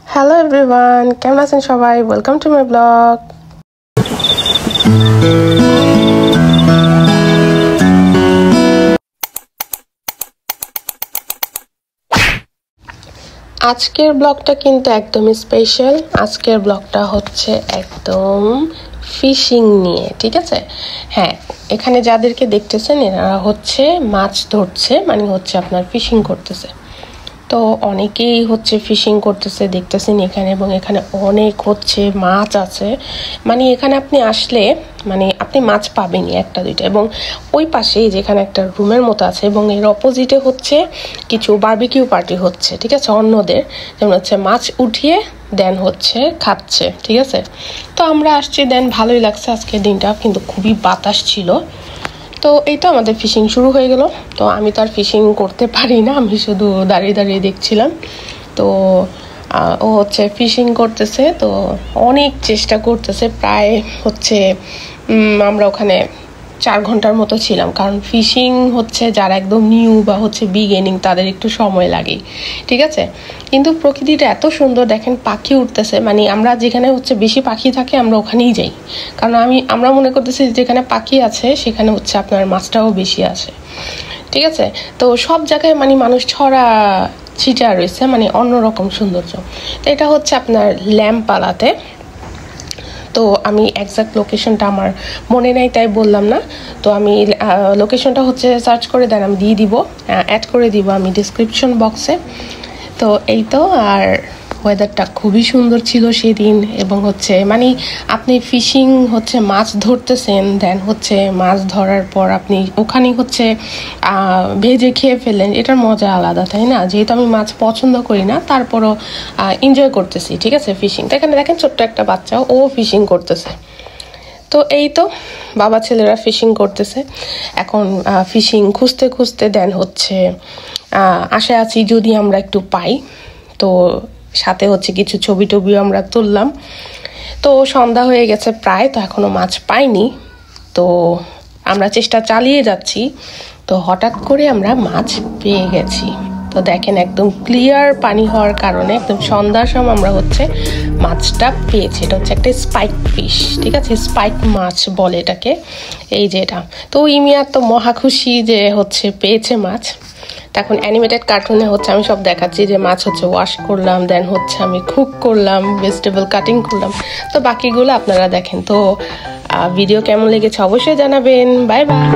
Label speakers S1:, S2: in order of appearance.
S1: Hello everyone, কেমন আছেন সবাই? Welcome to my blog. আজকের ব্লগটা কিন্তু একদমই স্পেশাল। আজকের ব্লগটা হচ্ছে একদম ফিশিং নিয়ে, ঠিক আছে? হ্যাঁ, এখানে যাদেরকে দেখতেছেন এরা হচ্ছে মাছ ধরছে, মানে হচ্ছে আপনার ফিশিং করতেছে। তো অনেকেই হচ্ছে ফিশিং করতেছে দেখতেছেন এখানে, এবং এখানে অনেক হচ্ছে মাছ আছে। মানে এখানে আপনি আসলে মানে আপনি মাছ পাবেনই একটা দুইটা। এবং ওই পাশেই যেখানে একটা রুমের মতো আছে, এবং এর অপোজিটে হচ্ছে কিছু বারবিকিউ পার্টি হচ্ছে, ঠিক আছে, অন্যদের, যেমন হচ্ছে মাছ উঠিয়ে দেন হচ্ছে খাচ্ছে, ঠিক আছে। তো আমরা আসছি, দেন ভালোই লাগছে। আজকের দিনটা কিন্তু খুবই বাতাস ছিল। তো এই তো আমাদের ফিশিং শুরু হয়ে গেল। তো আমি তো আর ফিশিং করতে পারি না, আমি শুধু দাঁড়িয়ে দাঁড়িয়ে দেখছিলাম। তো ও হচ্ছে ফিশিং করতেছে, তো অনেক চেষ্টা করতেছে। প্রায় হচ্ছে আমরা ওখানে 4 ঘন্টার মতো ছিলাম, কারণ ফিশিং হচ্ছে যারা একদম নিউ বা হচ্ছে বিগিনিং তাদের একটু সময় লাগে, ঠিক আছে। কিন্তু প্রকৃতিটা এত সুন্দর, দেখেন পাখি উঠতেছে। মানে আমরা যেখানে হচ্ছে বেশি পাখি থাকে আমরা ওখানেই যাই, কারণ আমরা মনে করতেছি যেখানে পাখি আছে সেখানে হচ্ছে আপনার মাছটাও বেশি আসে, ঠিক আছে। তো সব জায়গায় মানে মানুষ ছড়া ছিটা রয়েছে, মানে অন্যরকম সৌন্দর্য। তো এটা হচ্ছে আপনার ল্যাম্পালাতে। তো আমি এক্সাক্ট লোকেশনটা আমার মনে নেই, তাই বললাম না। তো আমি লোকেশনটা হচ্ছে সার্চ করে দেন আমি দিয়ে দিব, অ্যাড করে দিব আমি ডিসক্রিপশন বক্সে। তো এই তো, আর ওয়েদারটা খুবই সুন্দর ছিল সেদিন। এবং হচ্ছে মানে আপনি ফিশিং হচ্ছে মাছ ধরতেছেন, দেন হচ্ছে মাছ ধরার পর আপনি ওখানেই হচ্ছে ভেজে খেয়ে ফেললেন, এটার মজা আলাদা, তাই না? যেহেতু আমি মাছ পছন্দ করি না, তারপরও এনজয় করতেছি, ঠিক আছে, ফিশিং। তো এখানে দেখেন ছোট্ট একটা বাচ্চা, ও ফিশিং করতেছে। তো এই তো বাবা ছেলেরা ফিশিং করতেছে এখন। ফিশিং খুঁজতে খুঁজতে দেন হচ্ছে আশা আছি যদি আমরা একটু পাই। তো সাথে হচ্ছে কিছু ছবি টবিও আমরা তুললাম। তো সন্ধ্যা হয়ে গেছে প্রায়, তো এখনো মাছ পাইনি। তো আমরা চেষ্টা চালিয়ে যাচ্ছি। তো হঠাৎ করে আমরা মাছ পেয়ে গেছি। তো দেখেন একদম ক্লিয়ার পানি হওয়ার কারণে একদম সন্ধ্যার সময় আমরা হচ্ছে মাছটা পেয়েছি। এটা হচ্ছে একটা স্পাইক ফিশ, ঠিক আছে, স্পাইক মাছ বলে এটাকে, এই যে এটা। তো ইমিয়া তো মহা খুশি যে হচ্ছে পেয়েছে মাছ। এখন অ্যানিমেটেড কার্টুনে হচ্ছে আমি সব দেখাচ্ছি যে মাছ হচ্ছে ওয়াশ করলাম, দেন হচ্ছে আমি কুক করলাম, ভেজিটেবল কাটিং করলাম। তো বাকিগুলো আপনারা দেখেন। তো ভিডিও কেমন লেগেছে অবশ্যই জানাবেন। Bye bye.